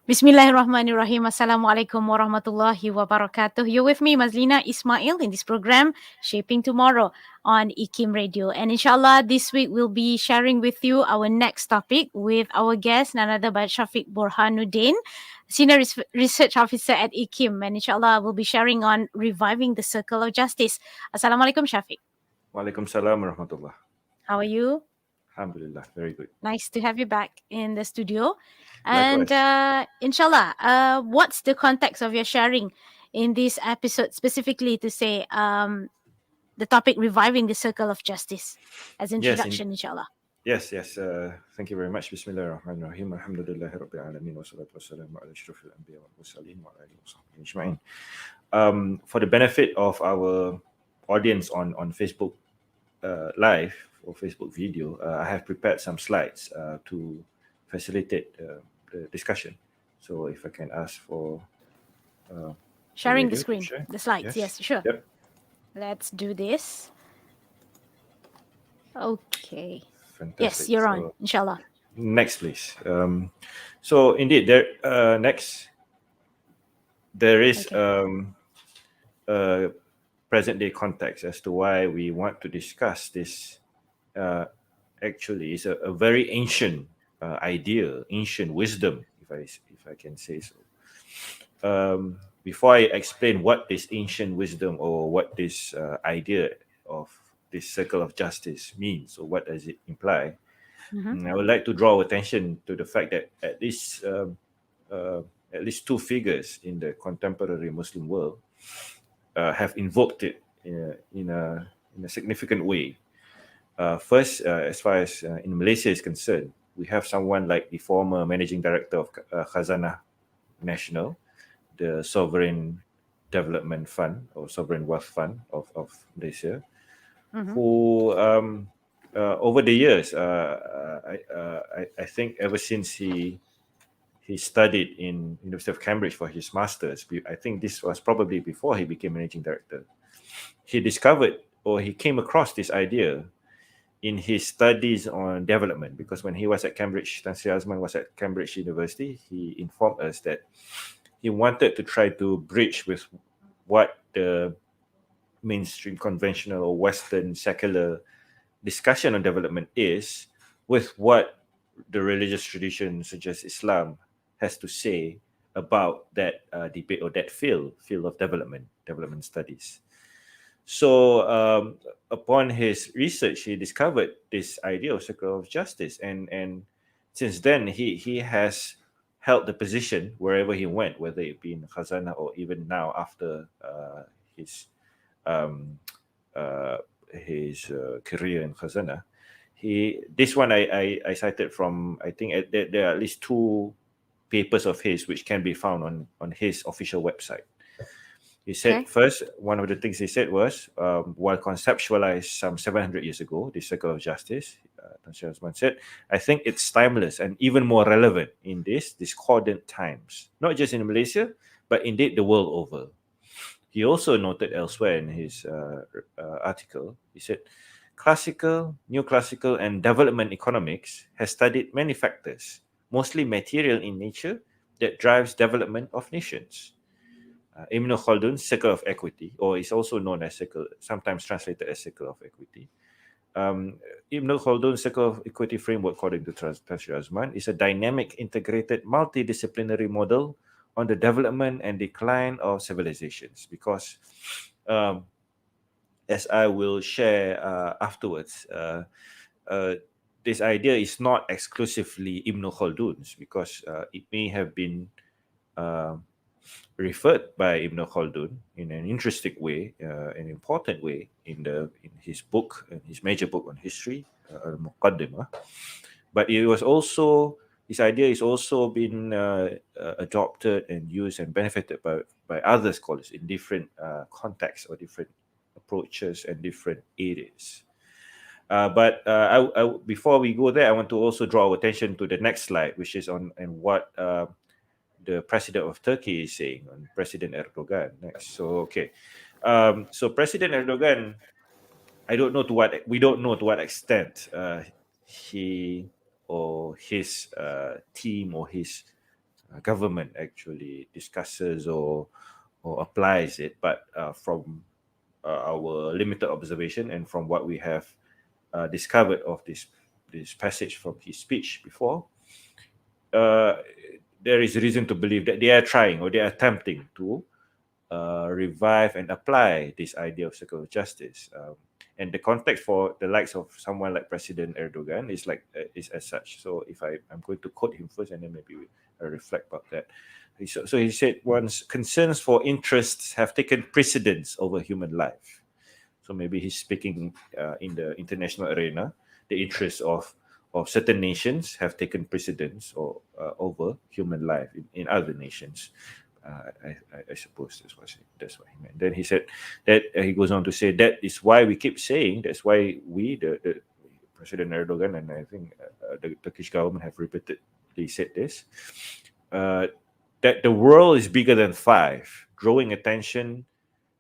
Bismillahirrahmanirrahim. Assalamualaikum warahmatullahi wabarakatuh. You're with me, Mazlina Ismail, in this program, Shaping Tomorrow on IKIM Radio. And inshallah, this week we'll be sharing with you our next topic with our guest, none other but Shafiq Burhanuddin, Senior Research Officer at IKIM. And inshallah, we'll be sharing on reviving the circle of justice. Assalamualaikum, Shafiq. Waalaikumsalam warahmatullah. How are you? Alhamdulillah, very good. Nice to have you back in the studio. And Likewise. inshallah, what's the context of your sharing in this episode, specifically to say the topic reviving the circle of justice as Yes, introduction, inshallah. yes. Thank you very much. Bismillahirrahmanirrahim. Alhamdulillahi rabbil alamin. Wassalatu wassalamu ala asyrafil anbiya wal mursalin wa ala alihi wa sahbihi ajma'in. For the benefit of our audience on Facebook live or Facebook video, I have prepared some slides to facilitate the discussion. So if I can ask for Sharing the radio to screen, share. the slides. Yes, sure. Yep. Let's do this. Okay. Fantastic. Yes, you're on, inshallah. Next, please. So indeed, next there is a present-day context as to why we want to discuss this. Actually, is a very ancient idea, ancient wisdom, if I can say so. Before I explain what this ancient wisdom or what this idea of this circle of justice means or what does it imply, I would like to draw attention to the fact that at least two figures in the contemporary Muslim world have invoked it in a significant way. First, as far as in Malaysia is concerned, we have someone like the former managing director of Khazanah National, the Sovereign Development Fund or Sovereign Wealth Fund of Malaysia, who over the years, I think ever since he studied in University of Cambridge for his masters, I think this was probably before he became managing director, he discovered or he came across this idea in his studies on development, because when he was at Cambridge, Tan Sri Azman was at Cambridge University, he informed us that he wanted to try to bridge with what the mainstream conventional or Western secular discussion on development is with what the religious tradition such as Islam has to say about that debate or that field of development studies. So upon his research, he discovered this idea of circle of justice, and since then he has held the position wherever he went, whether it be in Khazanah or even now after his career in Khazanah. This one I cited from, I think there are at least two papers of his which can be found on his official website. He said first, one of the things he said was, while conceptualized some 700 years ago, the circle of justice, Tan Sri Azman said, I think it's timeless and even more relevant in these discordant times, not just in Malaysia, but indeed the world over. He also noted elsewhere in his article, he said, classical, neoclassical, and development economics has studied many factors, mostly material in nature, that drives development of nations. Ibn Khaldun's circle of equity, or is also known as circle, sometimes translated as circle of equity. Ibn Khaldun's circle of equity framework, according to Tan Sri Azman, is a dynamic, integrated, multidisciplinary model on the development and decline of civilizations. Because, as I will share afterwards, this idea is not exclusively Ibn Khaldun's, because it may have been referred by Ibn Khaldun in an interesting way, an important way in his book, his major book on history, Al-Muqaddimah. But it was also, his idea is also been adopted and used and benefited by other scholars in different contexts or different approaches and different areas. But before we go there, I want to also draw attention to the next slide, which is on and what the president of Turkey is saying, on President Erdogan next. So so President Erdogan, we don't know to what extent he or his team or his government actually discusses or applies it, but from our limited observation and from what we have discovered of this passage from his speech before, uh, there is reason to believe that they are trying or they are attempting to revive and apply this idea of circle of justice. And the context for the likes of someone like President Erdogan is like is as such. So if I'm going to quote him first, and then maybe I reflect about that. So he said, once concerns for interests have taken precedence over human life. So maybe he's speaking in the international arena. The interests of certain nations have taken precedence or over human life in other nations. I suppose that's what he meant. Then he said that he goes on to say that is why we keep saying, that's why we the President Erdogan and I think the Turkish government have repeatedly said this, that the world is bigger than five, drawing attention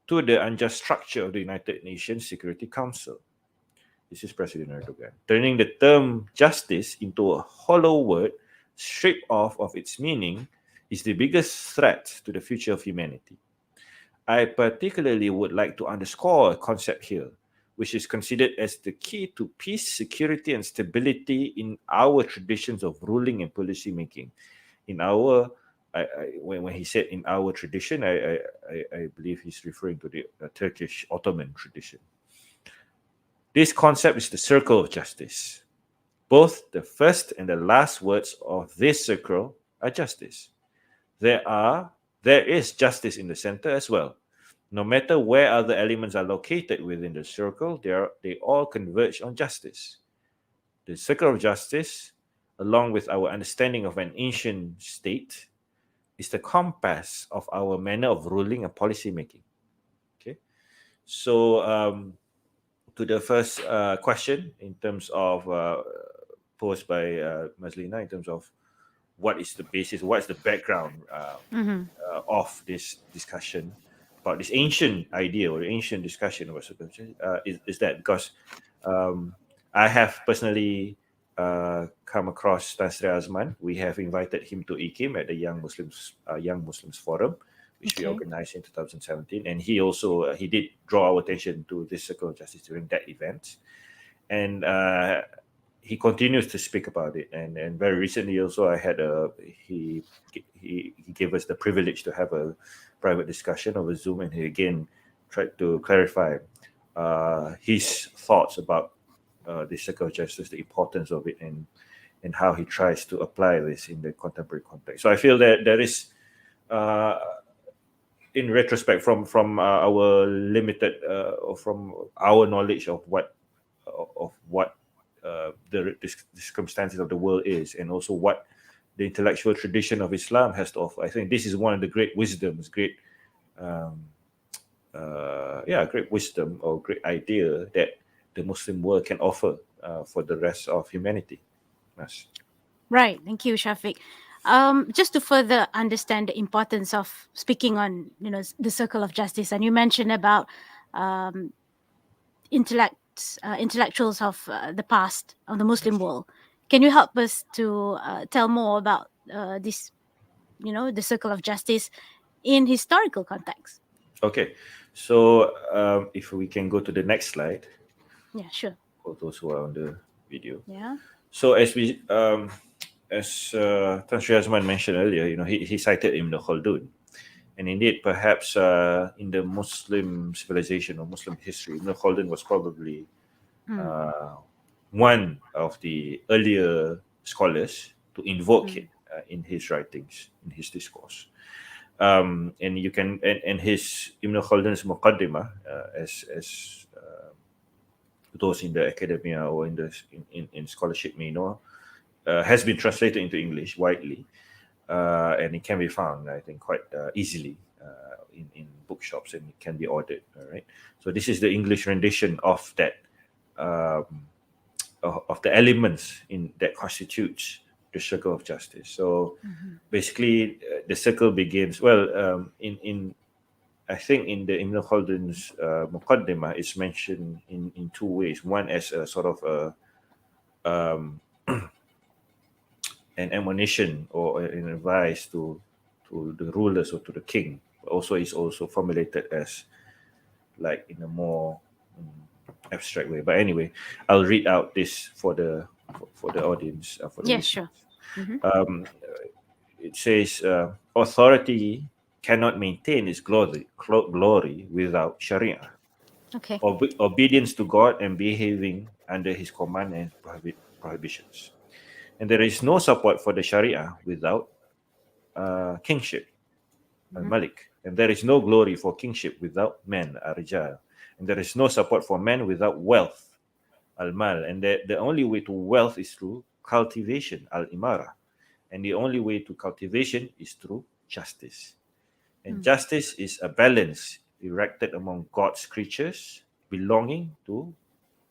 to the unjust structure of the United Nations Security Council. This is President Erdogan. Turning the term justice into a hollow word stripped off of its meaning is the biggest threat to the future of humanity. I particularly would like to underscore a concept here, which is considered as the key to peace, security, and stability in our traditions of ruling and policy making. In our when he said in our tradition, I believe he's referring to the Turkish Ottoman tradition. This concept is the circle of justice. Both the first and the last words of this circle are justice. There is justice in the center as well. No matter where other elements are located within the circle, they all converge on justice. The circle of justice, along with our understanding of an ancient state, is the compass of our manner of ruling and policy making. Okay, so to the first question in terms of posed by Maslina, in terms of what is the basis, what is the background of this discussion about this ancient idea or ancient discussion about circumcision, is that because I have personally come across Tan Sri Azman. We have invited him to IKIM at the Young Muslims Forum, which we Okay. organized in 2017, and he also he did draw our attention to this circle of justice during that event, and he continues to speak about it. And very recently also I had he gave us the privilege to have a private discussion over Zoom, and he again tried to clarify his thoughts about the circle of justice, the importance of it, and how he tries to apply this in the contemporary context. So I feel that there is, in retrospect, from our limited or from our knowledge of what the circumstances of the world is, and also what the intellectual tradition of Islam has to offer. I think this is one of the great wisdoms, um, great wisdom or great idea that the Muslim world can offer for the rest of humanity. Yes. Right. Thank you, Shafiq. Just to further understand the importance of speaking on, the circle of justice, and you mentioned about um, intellectuals of the past of the Muslim world. Can you help us to tell more about this, the circle of justice in historical context? Okay, so if we can go to the next slide Yeah, sure. for those who are on the video. Yeah. So as Tan Sri Azman mentioned earlier, he cited Ibn Khaldun, and indeed, perhaps in the Muslim civilization or Muslim history, Ibn Khaldun was probably Mm, one of the earlier scholars to invoke it in his writings, in his discourse. And you can and his Ibn Khaldun's Muqaddimah, as those in the academia or in scholarship may know, has been translated into English widely, and it can be found, I think, quite easily in bookshops, and it can be ordered. All right. So this is the English rendition of that of the elements in that constitutes the circle of justice. So basically, the circle begins in I think in the Ibn Khaldun's Muqaddimah, it's mentioned in two ways. One as a sort of a an admonition or an advice to the rulers or to the king. Also, is also formulated as like in a more abstract way. But anyway, I'll read out this for the audience, for the Yeah, listeners. sure. Mm-hmm. It says, authority cannot maintain its glory without Sharia. Okay. Obedience to God and behaving under His command and prohibitions. And there is no support for the Sharia without kingship, Mm-hmm. al-Malik. And there is no glory for kingship without men, al-Rijal. And there is no support for men without wealth, al-Mal. And the only way to wealth is through cultivation, al-Imara. And the only way to cultivation is through justice. And Mm. justice is a balance erected among God's creatures belonging to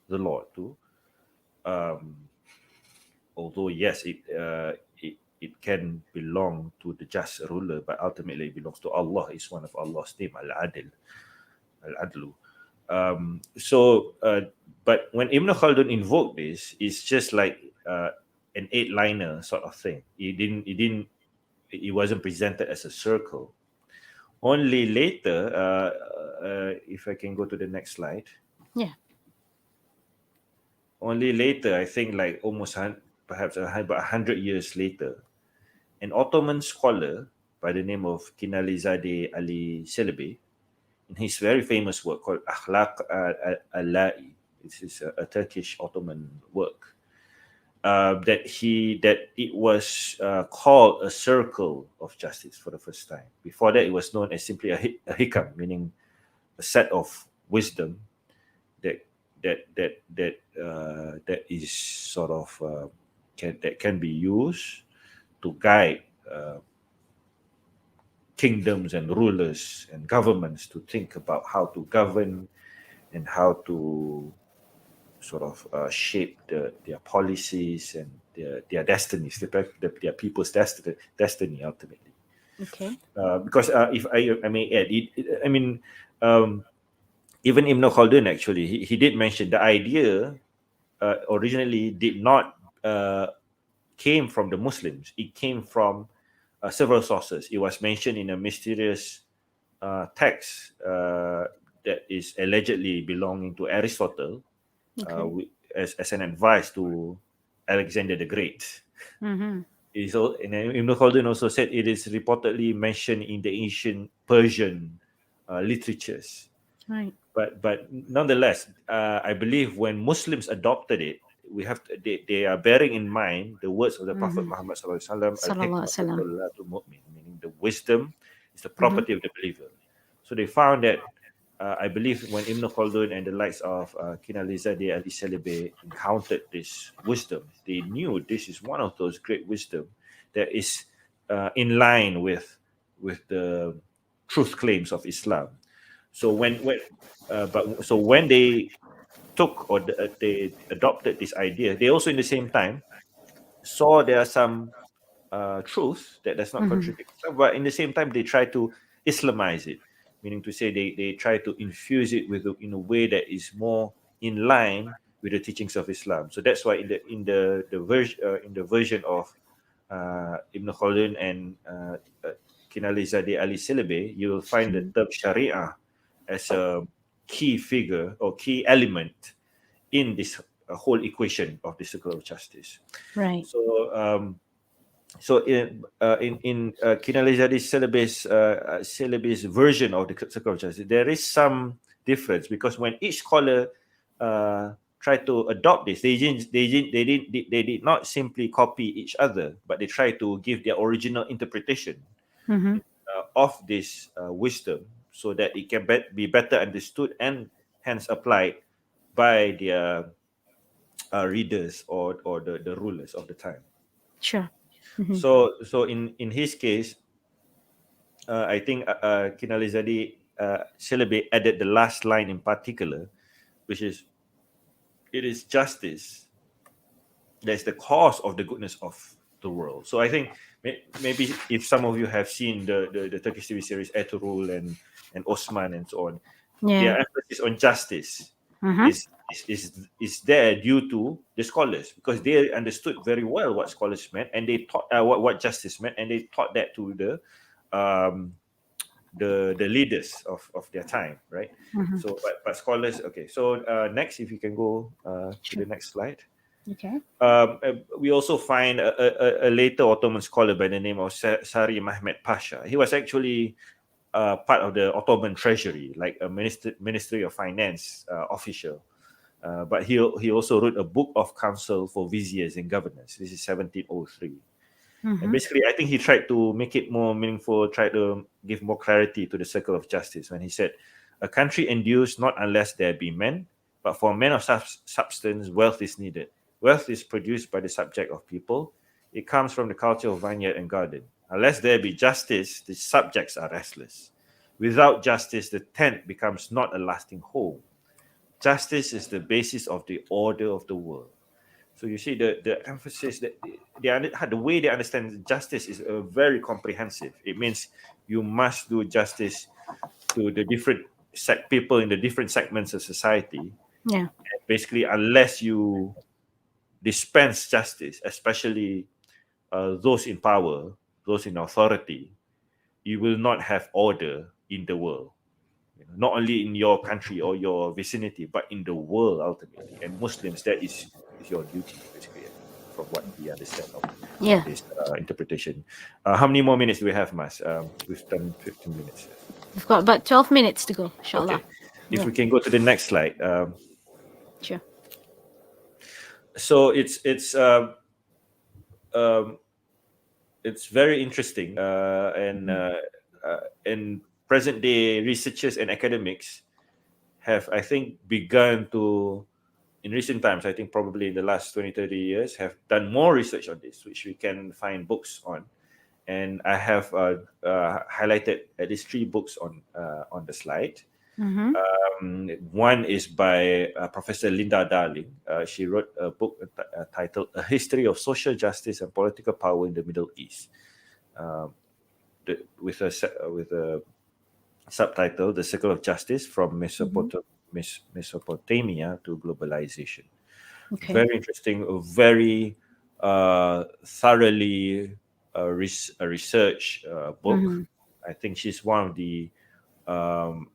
the Lord. Um, Although yes, it can belong to the just ruler, but ultimately it belongs to Allah. It's one of Allah's name, Al-Adil, Al-Adlu. But when Ibn Khaldun invoked this, it's just like an eight-liner sort of thing. It wasn't presented as a circle. Only later, if I can go to the next slide, Yeah. only later, I think like almost perhaps about 100 years later, an Ottoman scholar by the name of Kinalizade Ali Celebi, in his very famous work called Akhlaq al-La'i, this is a Turkish Ottoman work, that it was called a circle of justice for the first time. Before that, it was known as simply a hikam, meaning a set of wisdom that that is sort of that can be used to guide kingdoms and rulers and governments to think about how to govern and how to sort of shape their policies and their destinies, their people's destiny ultimately. Okay. Because if I may add, I mean, um, even Ibn Khaldun actually, he did mention the idea originally did not came from the Muslims. It came from several sources. It was mentioned in a mysterious text that is allegedly belonging to Aristotle Okay. as an advice to Alexander the Great. Mm-hmm. And Ibn Khaldun also said it is reportedly mentioned in the ancient Persian literatures. Right. But nonetheless, I believe when Muslims adopted it, they are bearing in mind the words of the Prophet Mm-hmm. Muhammad Sallallahu Alaihi Wasallam, al Sallallahu hikmah alaihi wasallam. mu'min, meaning the wisdom is the Mm-hmm. property of the believer. So they found that I believe when Ibn Khaldun and the likes of Kinalizade Ali Celebi encountered this wisdom, they knew this is one of those great wisdom that is in line with the truth claims of Islam. So when they took or they adopted this idea, they also in the same time saw there are some truth that does not Mm-hmm. contradict Islam, but in the same time they try to Islamize it, meaning to say they try to infuse it in a way that is more in line with the teachings of Islam. So that's why in the version of Ibn Khaldun and Kinalizade Ali Celebi, you will find the Mm-hmm. term Sharia as a key figure or key element in this whole equation of the circle of justice. Right. So in Kinalizade Celebi's version of the circle of justice, there is some difference because when each scholar tried to adopt this, they did not simply copy each other, but they tried to give their original interpretation Mm-hmm. of this wisdom so that it can be better understood and hence applied by their readers or the rulers of the time. Sure. Mm-hmm. So in his case, I think Kinalizade Celebi added the last line in particular, which is, it is justice that's the cause of the goodness of the world. So I think maybe if some of you have seen the Turkish TV series Ertugrul and Osman and so on, Yeah. their emphasis on justice. Mm-hmm. is there due to the scholars, because they understood very well what scholars meant, and they taught what justice meant, and they taught that to um, the leaders of their time, right? Mm-hmm. So, but scholars. Okay, so next, if you can go to Sure. the next slide. Okay. We also find a later Ottoman scholar by the name of Sari Mehmet Pasha. He was actually part of the Ottoman treasury, like a ministry of finance official. But he also wrote a book of counsel for viziers and governors. This is 1703. And Mm-hmm. basically, I think he tried to make it more meaningful, try to give more clarity to the circle of justice when he said, "A country endures not unless there be men, but for men of substance, wealth is needed. Wealth is produced by the subject of people. It comes from the culture of vineyard and garden. Unless there be justice, the subjects are restless. Without justice, the tent becomes not a lasting home. Justice is the basis of the order of the world." So you see the emphasis that the way they understand justice is very comprehensive. It means you must do justice to the different people in the different segments of society. Yeah. And basically, unless you dispense justice, especially those in power, those in authority, you will not have order in the world. Not only in your country or your vicinity, but in the world ultimately. And Muslims, that is your duty, basically, from what we understand of Yeah. this interpretation. How many more minutes do we have, Mas? We've done 15 minutes. Yes. We've got about 12 minutes to go, inshallah. Okay. If Yeah. we can go to the next slide. Sure. So um, it's very interesting, and present day researchers and academics have, I think, begun to, in recent times, I think probably in the last 20, 30 years, have done more research on this, which we can find books on. And I have highlighted at least three books on the slide. Mm-hmm. One is by Professor Linda Darling. She wrote a book titled "A History of Social Justice and Political Power in the Middle East," with a subtitle "The Circle of Justice from Mm-hmm. Mesopotamia to Globalization." Okay. Very interesting, very thoroughly research book. Mm-hmm. I think she's one of the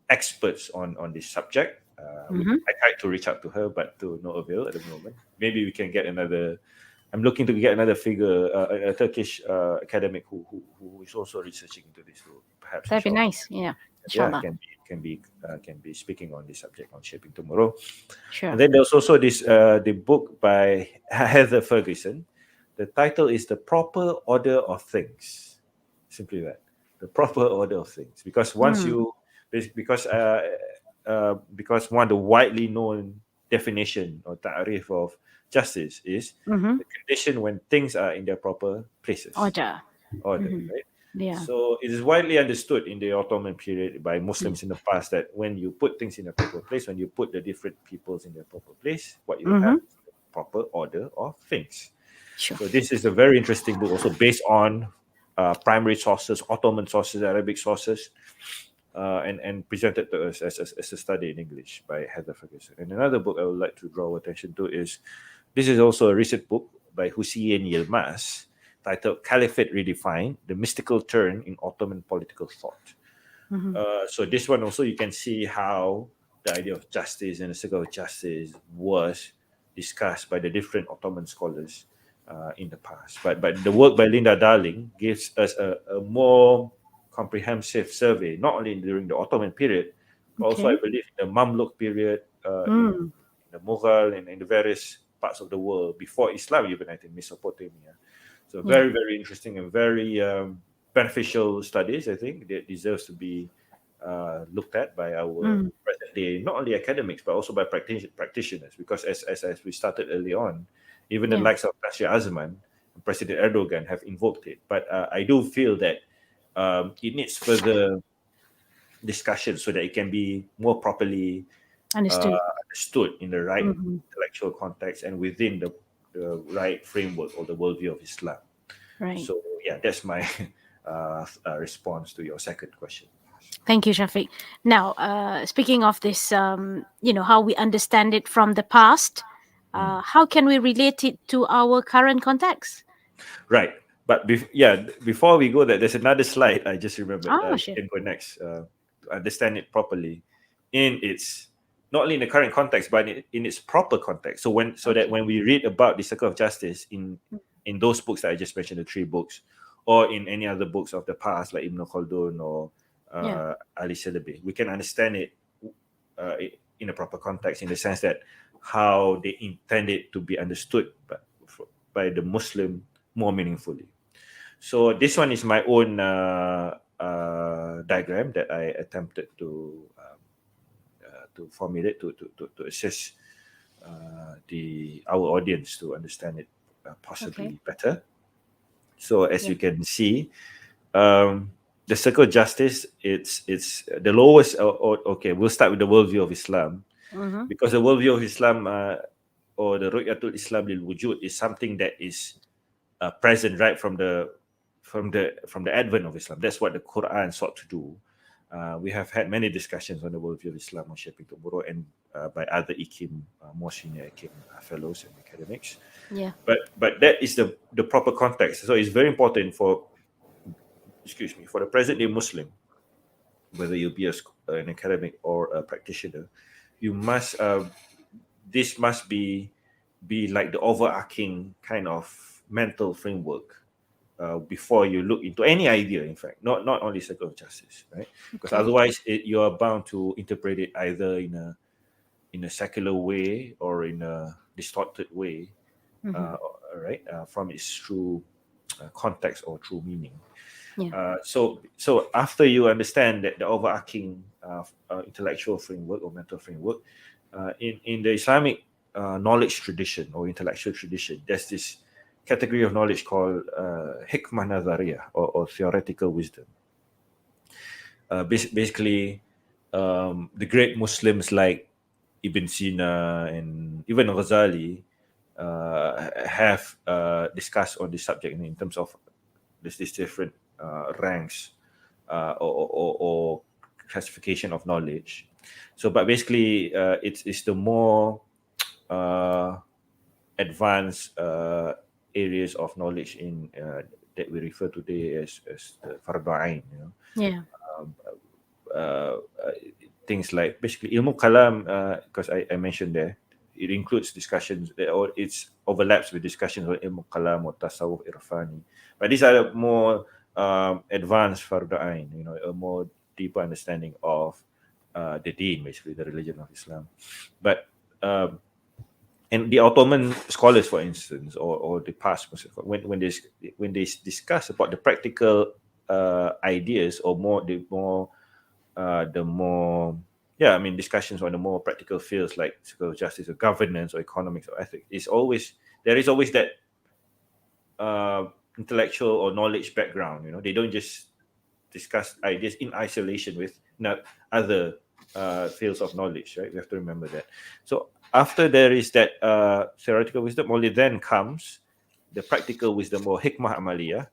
experts on this subject. Mm-hmm. I tried to reach out to her, but to no avail at the moment. Maybe we can get another. I'm looking to get another figure, a Turkish academic who is also researching into this. So perhaps, That'd be inshallah, nice. Yeah. yeah, Inshallah. can be speaking on this subject on Shaping Tomorrow. Sure. And then there's also this the book by Heather Ferguson. The title is "The Proper Order of Things." Simply that, the proper order of things. Because once Mm. you, because one of the widely known definition or ta'rif of justice is Mm-hmm. the condition when things are in their proper places, Order. order, Mm-hmm. right? Yeah. So it is widely understood in the Ottoman period by Yeah. Muslims in the past that when you put things in a proper place, when you put the different peoples in their proper place, what you Mm-hmm. have is the proper order of things. Sure. So this is a very interesting book, also based on primary sources, Ottoman sources, Arabic sources, and presented to us as a study in English by Heather Ferguson. And another book I would like to draw attention to is, this is also a recent book by Hussein Yilmaz titled "Caliphate Redefined: The Mystical Turn in Ottoman Political Thought." Mm-hmm. So this one also, you can see how the idea of justice and the circle of justice was discussed by the different Ottoman scholars in the past. But the work by Linda Darling gives us a more comprehensive survey, not only during the Ottoman period, but also I Okay. believe in the Mamluk period, in Mm. the Mughal, and in the various parts of the world before Islam, even I think Mesopotamia. So Yeah. very, very interesting and very beneficial studies. I think that deserves to be looked at by our Mm. present day, not only academics but also by practitioners. Because as we started early on, even the Yeah. likes of Nasir Azman and President Erdogan have invoked it. But I do feel that it needs further discussion so that it can be more properly uh, Understood. understood in the right Mm-hmm. intellectual context and within the right framework or the worldview of Islam. Right. So yeah, that's my response to your second question. Thank you, Shafiq. Now, speaking of this, how we understand it from the past, how can we relate it to our current context? Right. But before we go there, there's another slide I just remembered. Oh, We sure. can go next to understand it properly in its not only in the current context, but in its proper context. So that Okay. when we read about the circle of justice in those books that I just mentioned, the three books, or in any other books of the past like Ibn Khaldun or Yeah. Ali Silabi, we can understand it in a proper context in the sense that how they intend it to be understood by the Muslim more meaningfully. So this one is my own diagram that I attempted to formulate to assist our audience to understand it Okay. possibly better. So as Yeah. you can see, the circle of justice, it's the lowest. Okay, we'll start with the worldview of Islam, Mm-hmm. because the worldview of Islam or the Ru'yatul Islam lil Wujud is something that is present right from the advent of Islam. That's what the Quran sought to do. We have had many discussions on the worldview of Islam on Shaping Tomorrow and by other IKIM, more senior IKIM fellows and academics. Yeah. But that is the proper context. So it's very important for the present day Muslim, whether you be an academic or a practitioner, you must this must be like the overarching kind of mental framework before you look into any idea. In fact, not only circle of justice, right? Because Okay. otherwise, you are bound to interpret it either in a secular way or in a distorted way, Mm-hmm. right? From its true context or true meaning. Yeah. So after you understand that the overarching intellectual framework or mental framework in the Islamic knowledge tradition or intellectual tradition, there's this category of knowledge called hikmah nazariyah or theoretical wisdom. Basically, the great Muslims like Ibn Sina and even Ghazali have discussed on this subject in terms of there's these different ranks or classification of knowledge. So, but basically, it's the more uh, advanced areas of knowledge in that we refer today as the fardu ain. Yeah. Um, uh, uh, Things like basically ilmu kalam, because I mentioned there, it includes discussions or it's overlaps with discussions on ilmu kalam or tasawwuf irfani, but these are the more advanced fardu ain, a more deeper understanding of the deen, basically the religion of Islam. But and the Ottoman scholars, for instance, or the past Muslim, when they discuss about the practical ideas or the more yeah, I mean discussions on the more practical fields like social justice or governance or economics or ethics, there is always that uh, intellectual or knowledge background. They don't just discuss ideas in isolation with not other fields of knowledge, right? We have to remember that. So after there is that theoretical wisdom, only then comes the practical wisdom or hikmah amaliyah,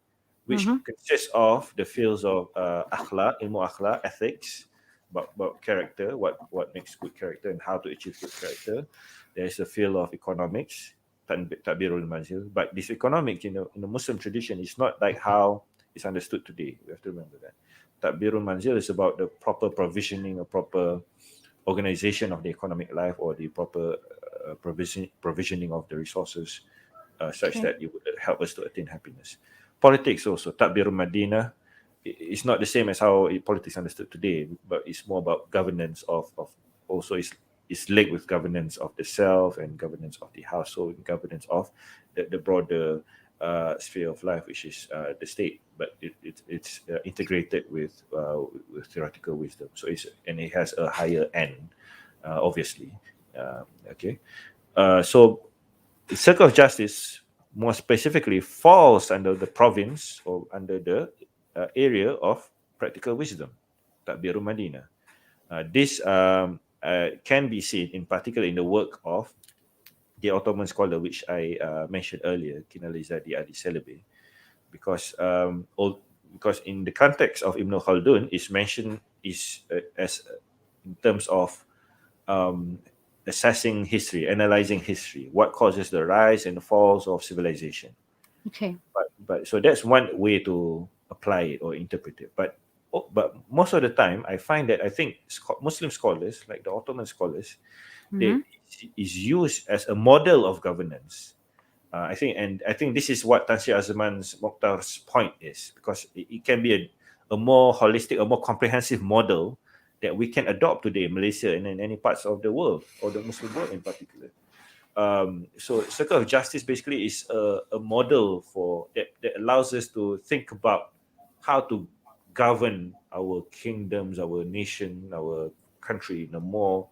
which Mm-hmm. consists of the fields of akhlaq, ilmu akhlaq, ethics, about character, what makes good character and how to achieve good character. There's a field of economics, takbirul manzil. But this economics, in the Muslim tradition, is not like how it's understood today. We have to remember that. Takbirul manzil is about the proper provisioning, a proper organization of the economic life, or the proper provisioning of the resources such Okay. that it would help us to attain happiness. Politics also, Takbirul Madinah, it's not the same as how politics understood today, but it's more about governance of also is linked with governance of the self and governance of the household and governance of the broader sphere of life, which is the state. But it's integrated with theoretical wisdom. So it has a higher end, obviously. Okay, so the circle of justice more specifically falls under the province or under the area of practical wisdom, Takbirul Madinah. This can be seen in particular in the work of the Ottoman scholar, which I mentioned earlier, Kinalizadi Adi Celebi, because because in the context of Ibn Khaldun, it's mentioned is as in terms of um, assessing history, analyzing history, what causes the rise and the falls of civilization. Okay. But so that's one way to apply it or interpret it. But most of the time, I find that I think Muslim scholars, like the Ottoman scholars, Mm-hmm. they is used as a model of governance. I think this is what Tan Sri Azman's Mokhtar's point is, because it can be a more holistic, a more comprehensive model that we can adopt today in Malaysia and in any parts of the world, or the Muslim world in particular. So circle of justice basically is a model for that allows us to think about how to govern our kingdoms, our nation, our country in a more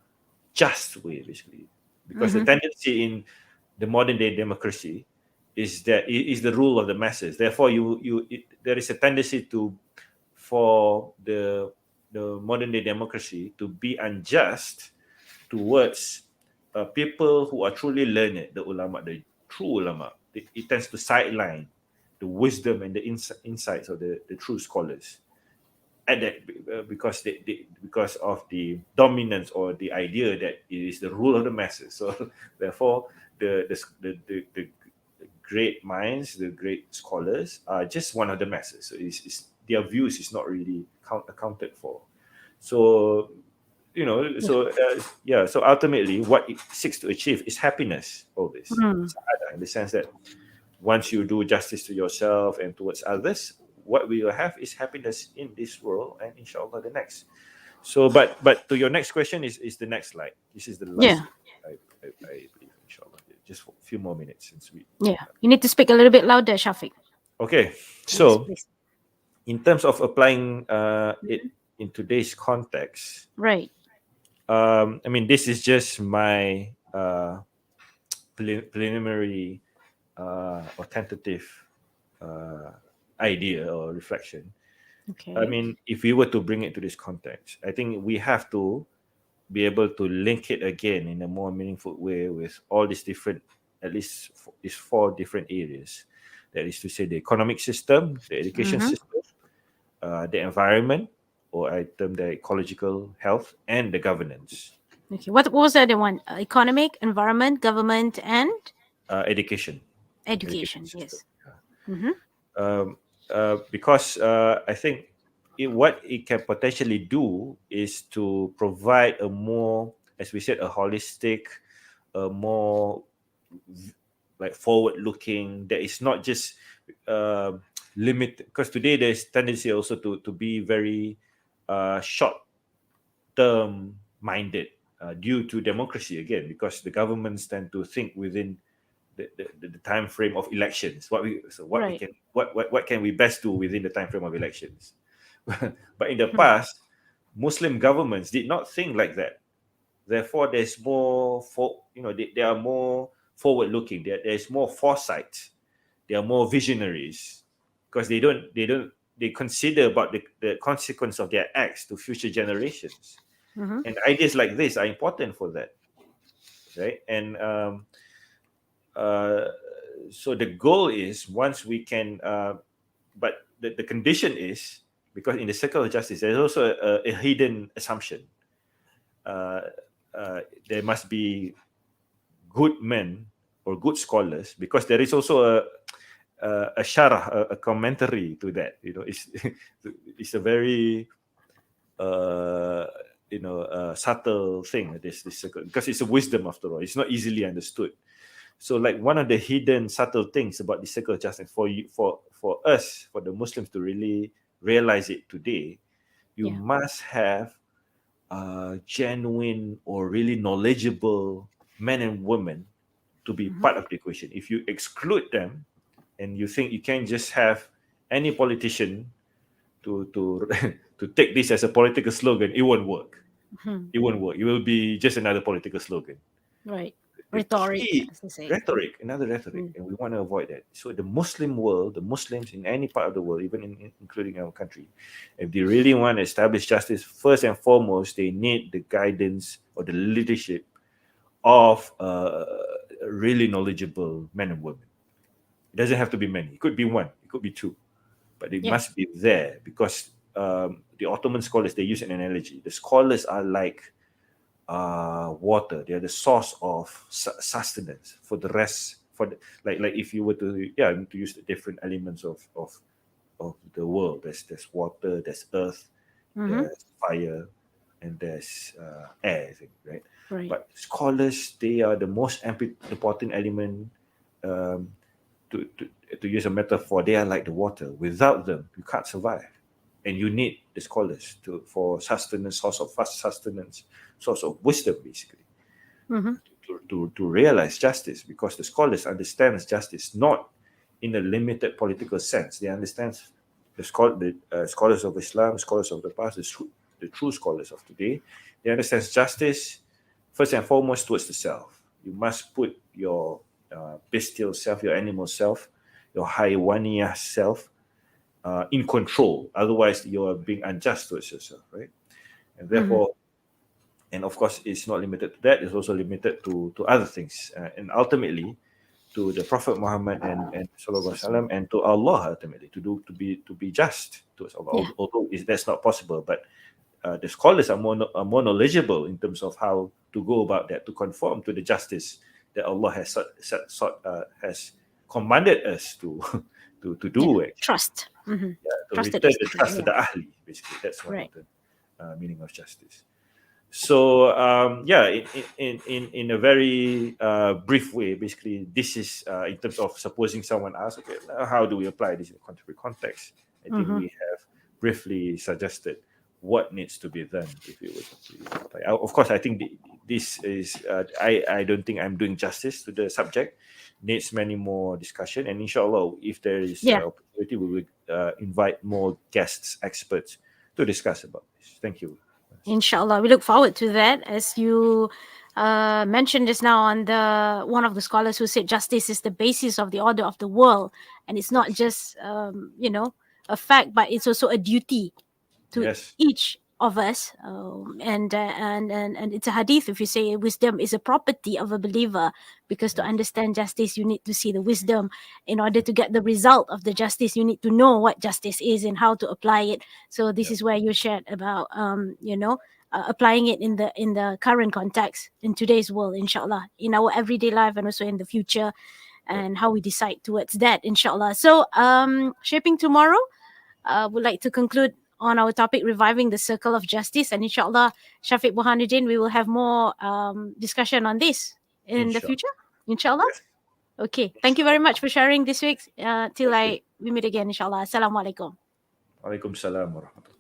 just way, basically. Because the Mm-hmm. tendency in the modern day democracy is that it is the rule of the masses. Therefore, there is a tendency for the modern day democracy to be unjust towards people who are truly learned, the ulama, the true ulama. It tends to sideline the wisdom and the insights of the true scholars at that because of the dominance or the idea that it is the rule of the masses. So therefore, the great minds, the great scholars, are just one of the masses. So it's their views is not really accounted for. So Yeah. yeah. So ultimately, what it seeks to achieve is happiness. All this, Mm. in the sense that once you do justice to yourself and towards others, what we will have is happiness in this world and inshallah the next. So, but to your next question is the next slide. This is the last Yeah. slide. I believe inshallah. Just for a few more minutes since we. Yeah. You need to speak a little bit louder, Shafiq. Okay, Yes, so please. in terms of applying it Mhm. in today's context, Right. I mean this is just my preliminary or tentative uh, idea or reflection. I Okay. mean, if we were to bring it to this context, I think we have to be able to link it again in a more meaningful way with all these different, at least these four different areas. That is to say, the economic system, the education Mm-hmm. system, the environment, or I term the ecological health, and the governance, Okay. What was the other one? Economic, environment, government, and education, education education. system. Yes. Mm-hmm. Because I think what it can potentially do is to provide a more, as we said, a holistic, a more like forward-looking. That is not just uh, limited. Because today there's tendency also to be very short-term minded due to democracy again, because the governments tend to think within the time frame of elections. What we Right. can what can we best do within the time frame of elections? But in the Hmm. past, Muslim governments did not think like that. Therefore, there's more they are more forward looking. There's more foresight. They are more visionaries because they consider about the consequence of their acts to future generations. Mm-hmm. And ideas like this are important for that, right? And uh, so the goal is once we can but the condition is, because in the circle of justice there's also a hidden assumption. uh, there must be good men or good scholars, because there is also a sharah, a commentary to that. It's it's a very uh, subtle thing, this circle, because it's a wisdom after all. It's not easily understood. So, like, one of the hidden subtle things about the circle of justice for you, for us, for the Muslims to really realize it today, you Yeah. must have genuine or really knowledgeable men and women to be Mm-hmm. part of the equation. If you exclude them and you think you can just have any politician to to take this as a political slogan, it won't work. Hmm. It won't work. It will be just another political slogan. Right. The Rhetoric, key as they say. rhetoric, another rhetoric, Mm. and we want to avoid that. So the Muslim world, the Muslims in any part of the world, even including our country, if they really want to establish justice, first and foremost, they need the guidance or the leadership of really knowledgeable men and women. It doesn't have to be many. It could be one. It could be two, but it Yeah. must be there, because the Ottoman scholars, they use an analogy. The scholars are like water. They are the source of sustenance for the rest. For the, like if you were to to use the different elements of the world. There's water, there's earth, Mm-hmm. there's fire, and there's air. I think, right? Right. But scholars, they are the most important element. Um, to to use a metaphor, they are like the water. Without them, you can't survive, and you need the scholars for sustenance, source of fast sustenance, source of wisdom, basically, Mm-hmm. to realize justice, because the scholars understands justice not in a limited political sense. They understand the scholars of Islam, scholars of the past, the true scholars of today. They understand justice first and foremost towards the self. You must put your bestial self, your animal self, your hayawaniyah self in control. Otherwise, you are being unjust towards yourself, right? And Mm-hmm. therefore, and of course, it's not limited to that. It's also limited to other things, and ultimately to the Prophet Muhammad and Sallallahu Alaihi Wasallam, and to Allah ultimately to be just towards Yeah. Allah. Although that's not possible, but the scholars are more knowledgeable in terms of how to go about that, to conform to the justice that Allah has commanded us to to Yeah. do, actually, Trust. Mm-hmm. to Trusted return is the true. trust to Yeah. the ahli. Basically, that's one of Right. the meaning of justice. So in a very brief way, basically, this is in terms of supposing someone asks, okay, now how do we apply this in a contemporary context? I think Mm-hmm. we have briefly suggested what needs to be done if it were to be applied. Of course, I think this is I don't think I'm doing justice to the subject. Needs many more discussion, and inshallah, if there is Yeah. opportunity, we would invite more guests, experts to discuss about this. Thank you. Inshallah, we look forward to that. As you mentioned just now, on the one of the scholars who said justice is the basis of the order of the world, and it's not Yes. just a fact, but it's also a duty to Yes. each of us. And it's a hadith if you say wisdom is a property of a believer, because to Yes. understand justice you need to see the wisdom. In order to get the result of the justice, you need to know what justice is and how to apply it. So this Yep. is where you shared about applying it in the current context in today's world, inshallah, in our everyday life and also in the future, Yep. and how we decide towards that, inshallah. So shaping tomorrow, would like to conclude on our topic, reviving the circle of justice. And inshallah, Shafiq Burhanuddin, we will have more discussion on this in the Inshallah. future. Inshallah. Yes. Okay. Thank you very Inshallah. much for sharing this week. Till Thank you. we meet again, inshallah. Assalamu alaikum. Alaikum salam wa rahmatullah.